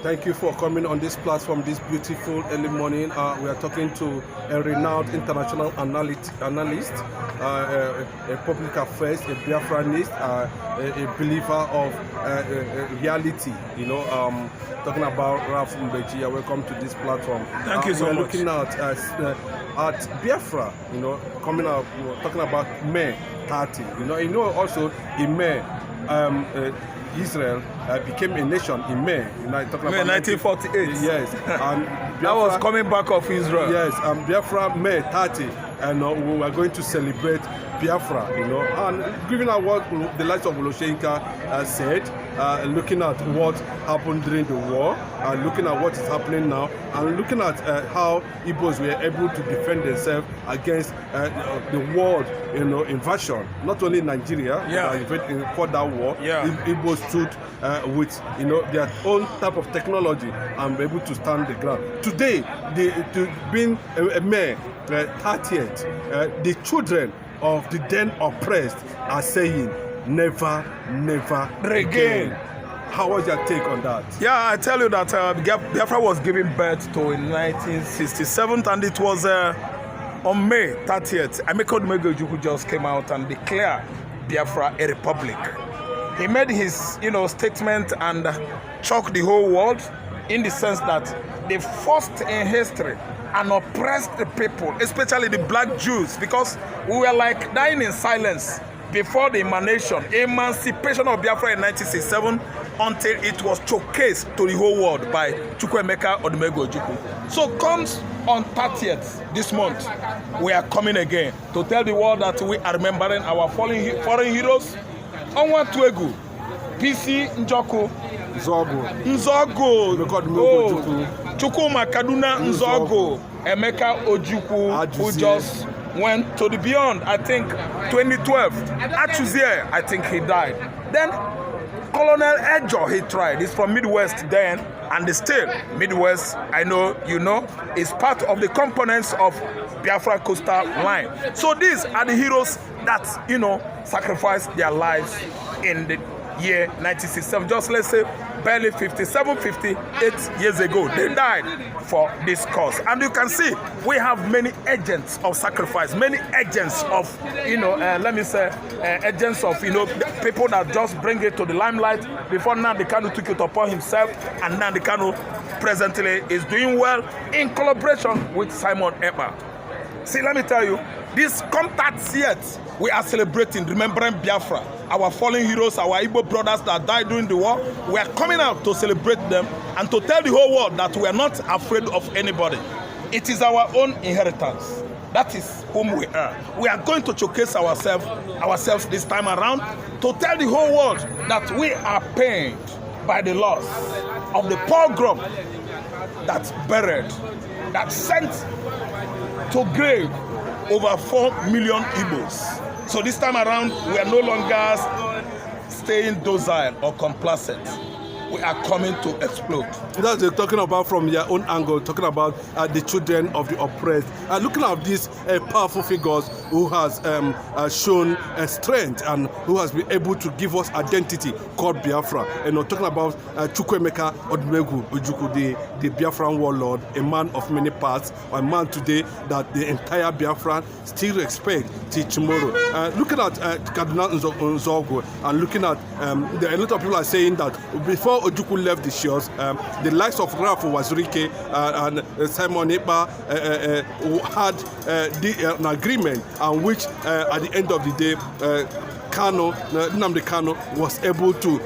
Thank you for coming on this platform this beautiful early morning. We are talking to a renowned international analyst, a public affairs, a Biafranist, a believer of reality. You know, talking about Ralph Mbeji. Welcome to this platform. Thank you so much. We're looking at Biafra. You know, coming out talking about May 30. You know also in May. Israel became a nation in May. Talking May about 1948. Yes, and Biafra, that was coming back of Israel. Yes, and Biafra May 30, and we were going to celebrate Biafra. And given out what the likes of Oloshenka said, looking at what happened during the war, looking at what is happening now, and looking at how Igbos were able to defend themselves against the world, invasion. Not only Nigeria, but for that war, Igbos stood with their own type of technology and able to stand the ground. Today, being May 30th, the children of the then oppressed are saying, never, never again. How was your take on that? Yeah, I tell you that Biafra was given birth to in 1967, and it was on May 30th. Ojukwu just came out and declared Biafra a republic. He made his statement and shocked the whole world in the sense that the first in history and oppressed the people, especially the black Jews, because we were like dying in silence before the emancipation of Biafra in 1967 until it was showcased to the whole world by Ojukwu. So comes on 30th this month, we are coming again to tell the world that we are remembering our foreign heroes. Nzeogwu, PC Njoku, Nzeogwu, Chukwuma Kaduna Nzeogwu, Emeka Ojukwu, who just went to the beyond, I think 2012. Achuzie, I think he died. Then Colonel Ejo, he tried. He's from Midwest then, and still Midwest, I know you know, is part of the components of Biafra coastal line. So these are the heroes that sacrificed their lives in the year 1967. Just let's say barely 58 years ago, they died for this cause. And you can see we have many agents of sacrifice, many agents of agents of people that just bring it to the limelight. Before Nnamdi Kanu took it upon himself, and Nnamdi Kanu presently is doing well in collaboration with Simon Ekpa. See, let me tell you, this come 30th, we are celebrating, remembering Biafra, our fallen heroes, our Igbo brothers that died during the war. We are coming out to celebrate them and to tell the whole world that we are not afraid of anybody. It is our own inheritance. That is whom we are. We are going to showcase ourselves this time around to tell the whole world that we are pained by the loss of the pogrom that buried, that sent to grave over 4 million Igbos. So this time around, we are no longer staying docile or complacent. We are coming to explode. That's they're talking about from your own angle, talking about the children of the oppressed. Looking at these powerful figures who has shown strength and who has been able to give us identity called Biafra. Talking about Chukwuemeka Ojukwu, the Biafran warlord, a man of many parts, a man today that the entire Biafran still respect till tomorrow. Looking at Kaduna Nzeogwu and looking at a lot of people are saying that before Ojukwu left the shores, the likes of Ralph Wazirike and Simon Ekpa had an agreement on which at the end of the day Nnamdi Kanu was able to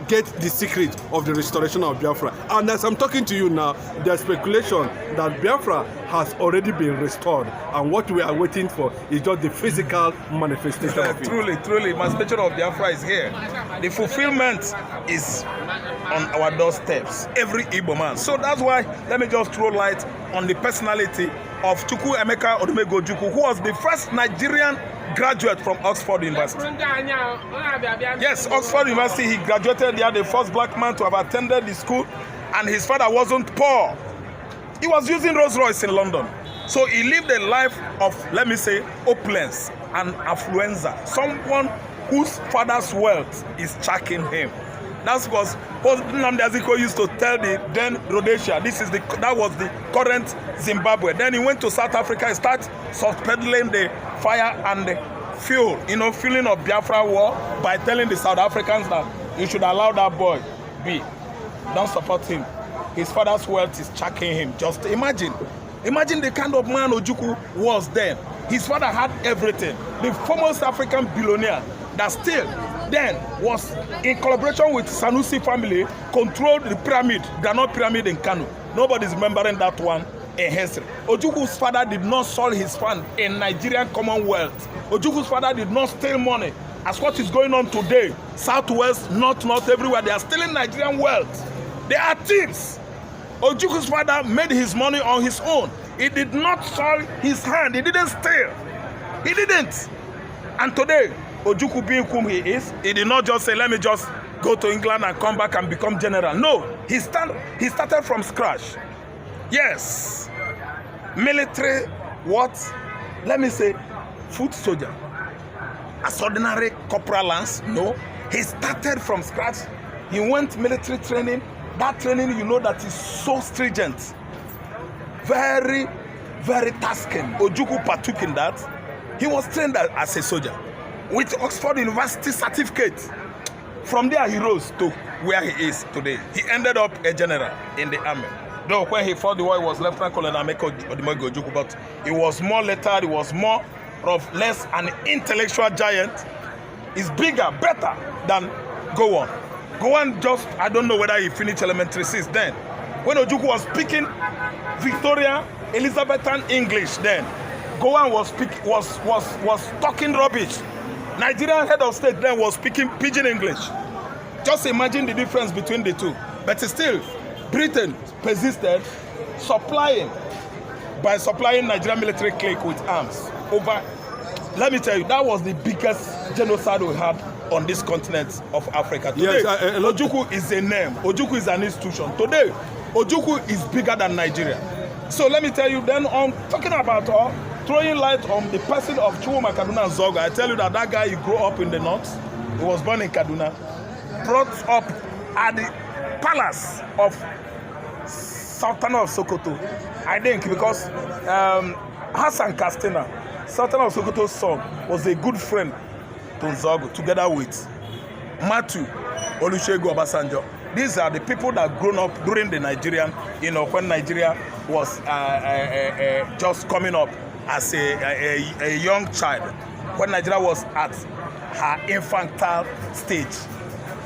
get the secret of the restoration of Biafra. And as I'm talking to you now, there's speculation that Biafra has already been restored, and what we are waiting for is just the physical manifestation of it. Truly, emancipation of Biafra is here. The fulfillment is on our doorsteps, every Igbo man. So that's why, let me just throw light on the personality of Chukwuemeka Ojukwu, who was the first Nigerian graduate from Oxford University. Yes, Oxford University, he graduated there, the first black man to have attended the school, and his father wasn't poor. He was using Rolls Royce in London. So he lived a life of, let me say, opulence and affluenza. Someone whose father's wealth is tracking him. That was what Nnamdi Azikiwe used to tell the then Rhodesia. That was the current Zimbabwe. Then he went to South Africa. He started peddling the fire and the fuel, fueling of Biafra war by telling the South Africans that you should allow that boy be. Don't support him. His father's wealth is checking him. Just imagine the kind of man Ojukwu was then. His father had everything. The foremost African billionaire that still then was in collaboration with Sanusi family, controlled the pyramid, the Granite Pyramid in Kanu. Nobody's remembering that one in history. Ojukwu's father did not sell his fund in Nigerian Commonwealth. Ojukwu's father did not steal money. As what is going on today, Southwest, North, everywhere, they are stealing Nigerian wealth. They are thieves. Ojukwu's father made his money on his own. He did not sell his hand. He didn't steal. He didn't. And today, Ojukwu being whom he is, he did not just say, let me just go to England and come back and become general. No, he started from scratch. Yes. Military, what? Let me say, foot soldier. As ordinary corporal lance? No. He started from scratch. He went military training. That training, that is so stringent. Very, very tasking. Ojukwu partook in that. He was trained as a soldier with Oxford University certificate. From there, he rose to where he is today. He ended up a general in the army. Though when he fought the war, he was Lieutenant Colonel Ameko Ojukwu, but he was more later, he was more of less an intellectual giant. He's bigger, better than Gowon. Gowon just, I don't know whether he finished elementary since then. When Ojukwu was speaking Victorian, Elizabethan English then, Gowon was talking rubbish. Nigerian head of state then was speaking pidgin English. Just imagine the difference between the two. But still, Britain persisted, supplying Nigerian military clique with arms. Let me tell you, that was the biggest genocide we had on this continent of Africa. Today, yes, Ojukwu is a name. Ojukwu is an institution. Today, Ojukwu is bigger than Nigeria. So let me tell you then, on talking about throwing light on the person of Chukwuma Kaduna Nzeogwu, I tell you that guy, he grew up in the north. He was born in Kaduna, brought up at the palace of Sultan of Sokoto. I think because Hassan Kastina, Sultan of Sokoto's son, was a good friend to Nzeogwu, together with Matu Olusegun Obasanjo. These are the people that grown up during the Nigerian, when Nigeria was just coming up as a young child, when Nigeria was at her infantile stage.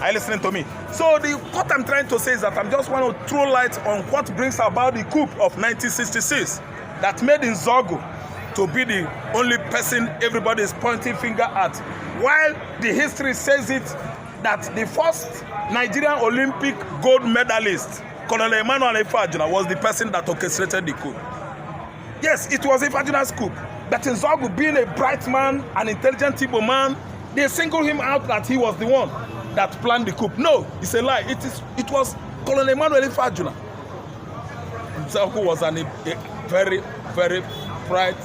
Are you listening to me? So what I'm trying to say is that I'm just want to throw light on what brings about the coup of 1966 that made Nzeogwu to be the only person everybody is pointing finger at. While the history says it, that the first Nigerian Olympic gold medalist, Colonel Emmanuel Ifeajuna, was the person that orchestrated the coup. Yes, it was Ifeajuna's coup. But Nzeogwu, being a bright man, an intelligent Igbo man, they singled him out that he was the one that planned the coup. No, it's a lie. It was Colonel Emmanuel Ifeajuna. Nzeogwu was a very, very bright,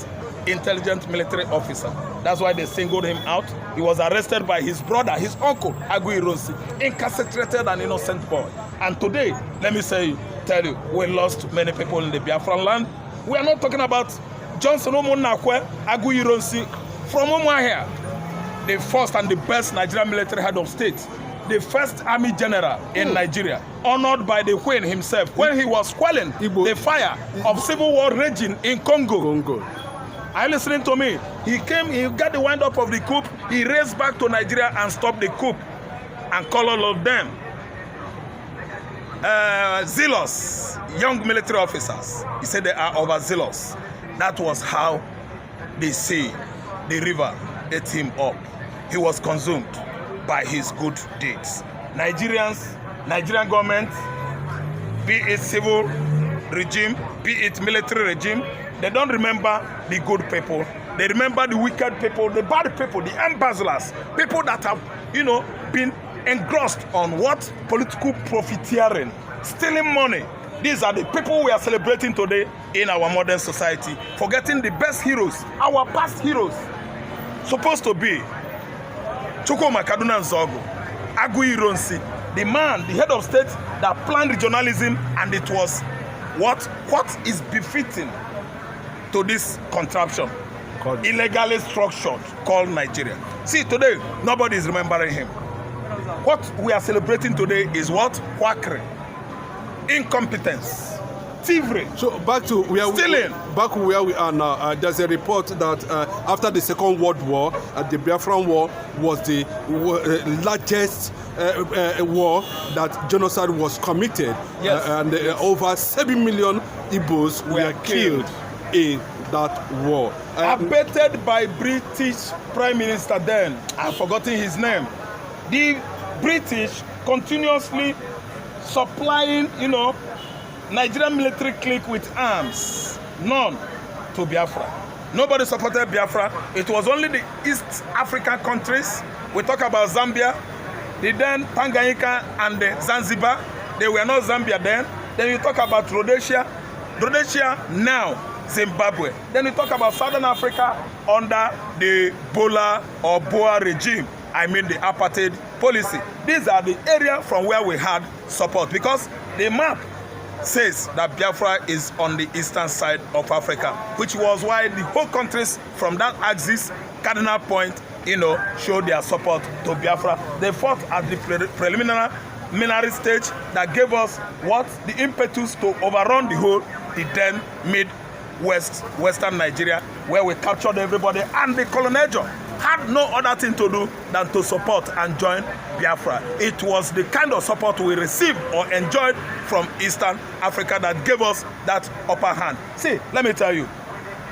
intelligent military officer. That's why they singled him out. He was arrested by his brother, his uncle, Agui Ironsi, incarcerated an innocent boy. And today, let me tell you, we lost many people in the Biafran land. We are not talking about Johnson Omonakwe, Agui Ironsi, from Umuahia, the first and the best Nigerian military head of state, the first army general in Nigeria, honored by the Queen himself when he was quelling the fire of civil war raging in Congo. Are you listening to me? He came, he got the wind up of the coup, he raced back to Nigeria and stopped the coup and called all of them zealous young military officers. He said they are overzealous. That was how the sea, the river, ate him up. He was consumed by his good deeds. Nigerian government, be it civil regime, be it military regime, they don't remember the good people. They remember the wicked people, the bad people, the embezzlers, people that have, been engrossed on what? Political profiteering, stealing money. These are the people we are celebrating today in our modern society, forgetting the best heroes, our past heroes. Supposed to be Chukwuma Kaduna Nzeogwu, Agui Ironsi, the man, the head of state that planned regionalism, and it was what is befitting to this contraption, illegally structured, called Nigeria. See, today, nobody is remembering him. What we are celebrating today is what? Quackery, incompetence, thievery. So back to where we are now. There's a report that after the Second World War, the Biafran War was the largest war that genocide was committed. Yes. And over 7 million Igbos were killed in that war. Abetted by British Prime Minister then. I've forgotten his name. The British continuously supplying, Nigerian military clique with arms, none to Biafra. Nobody supported Biafra. It was only the East African countries. We talk about Zambia, the then Tanganyika and the Zanzibar. They were not Zambia then. Then you talk about Rhodesia, now Zimbabwe. Then you talk about Southern Africa under the Bola or Boa regime. I mean the apartheid policy. These are the area from where we had support, because the map says that Biafra is on the eastern side of Africa, which was why the whole countries from that axis, cardinal point, showed their support to Biafra. They fought at the preliminary stage that gave us the impetus to overrun the then Western Nigeria, where we captured everybody, and the colonizer had no other thing to do than to support and join Biafra. It was the kind of support we received or enjoyed from Eastern Africa that gave us that upper hand. See, let me tell you,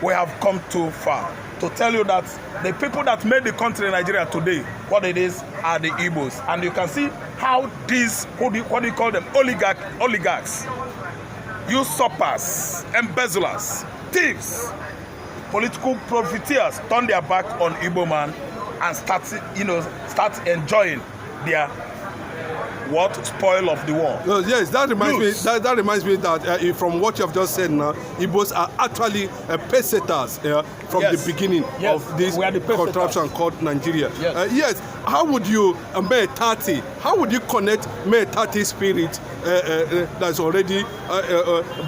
we have come too far to tell you that the people that made the country Nigeria today, what it is, are the Igbos. And you can see how these, what do you call them, oligarchs, usurpers, embezzlers, thieves, political profiteers turn their back on Igbo man and start enjoying their spoil of the war. Yes, that reminds me. That reminds me that from what you have just said now, Igbos are actually pesetas from the beginning of this contraption called Nigeria. Yes. How would you May 30? How would you connect May 30 spirit that's already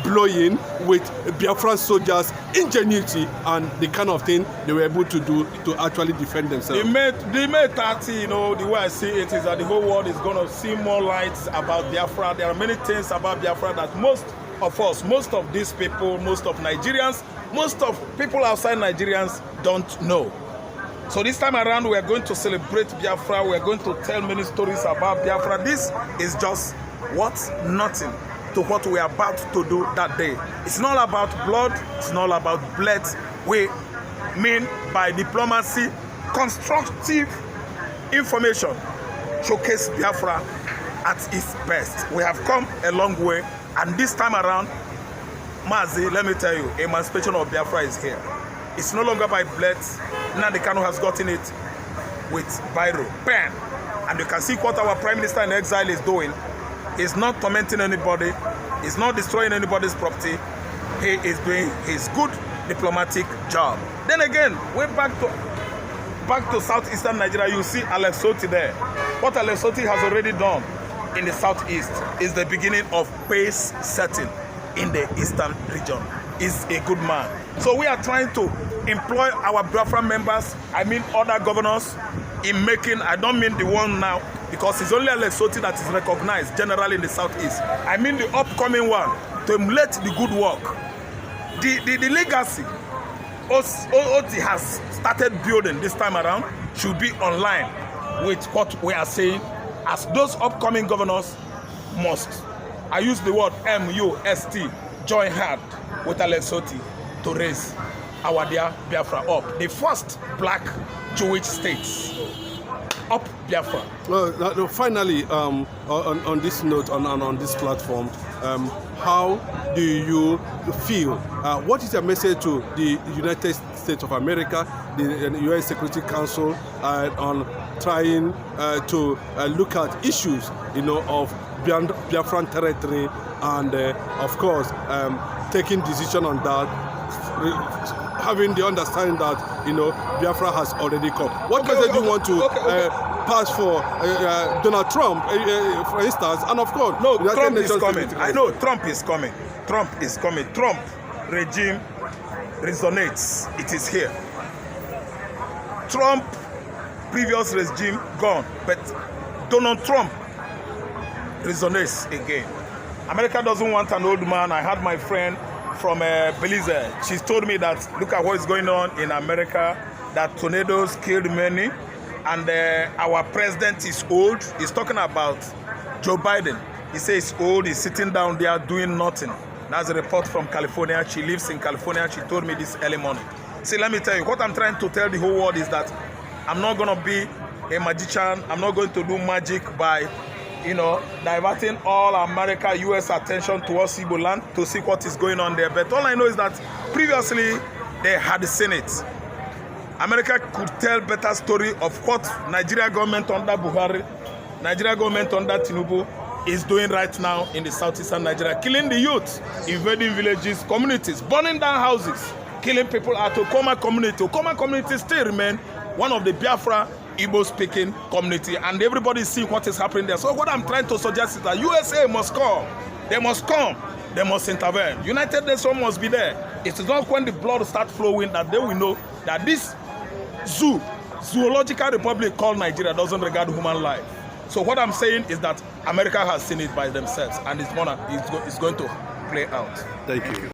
blowing with Biafran soldiers' ingenuity and the kind of thing they were able to do to actually defend themselves? The May 30, the way I see it is that the whole world is going to see more lights about Biafra. There are many things about Biafra that most of us, most of these people, most of Nigerians, most of people outside Nigerians don't know. So this time around, we are going to celebrate Biafra. We are going to tell many stories about Biafra. This is just nothing to what we are about to do that day. It's not about blood. It's not about blood. We mean by diplomacy, constructive information, showcase Biafra at its best. We have come a long way, and this time around, Mazi, let me tell you, emancipation of Biafra is here. It's no longer by blood. Now the Kanu has gotten it with biro, pen. And you can see what our Prime Minister in exile is doing. He's not tormenting anybody. He's not destroying anybody's property. He is doing his good diplomatic job. Then again, way back to southeastern Nigeria, you see Alex Soti there. What Alex Soti has already done in the southeast is the beginning of pace setting in the eastern region. He's a good man. So we are trying to employ our Biafra members, I mean other governors, in making, I don't mean the one now, because it's only Alex Soti that is recognized generally in the southeast. I mean the upcoming one, to emulate the good work. The legacy Oti has started building this time around should be online with what we are saying, as those upcoming governors must, I use the word MUST, join hand with Alex Soti to raise our dear Biafra up, the first black Jewish states. Up Biafra. Well, finally, on this note, on this platform, how do you feel? What is your message to the United States of America, the UN Security Council, on trying to look at issues, of Biafran territory, and of course, taking decision on that, having the understanding that Biafra has already come? What message do you want to pass for Donald Trump, for instance, and of course, no, Trump is coming. I know Trump is coming. Trump is coming. Trump regime resonates. It is here. Trump previous regime gone, but Donald Trump resonates again. America doesn't want an old man. I had my friend from Belize. She told me that look at what is going on in America, that tornadoes killed many, and our president is old. He's talking about Joe Biden. He says he's old, he's sitting down there doing nothing. That's a report from California. She lives in California. She told me this early morning. See, let me tell you, what I'm trying to tell the whole world is that I'm not going to be a magician. I'm not going to do magic by, diverting all America, US attention towards Igbo land to see what is going on there. But all I know is that previously they had seen it. America could tell better story of what Nigeria government under Buhari, Nigeria government under Tinubu is doing right now in the southeastern Nigeria, killing the youth, invading villages, communities, burning down houses, killing people at Okoma community. Okoma community still remain one of the Biafra Igbo-speaking community, and everybody see what is happening there. So what I'm trying to suggest is that USA must come. They must come. They must intervene. United Nations must be there. It is not when the blood starts flowing that they will know that this zoological republic called Nigeria doesn't regard human life. So what I'm saying is that America has seen it by themselves, and it's going to play out. Thank you.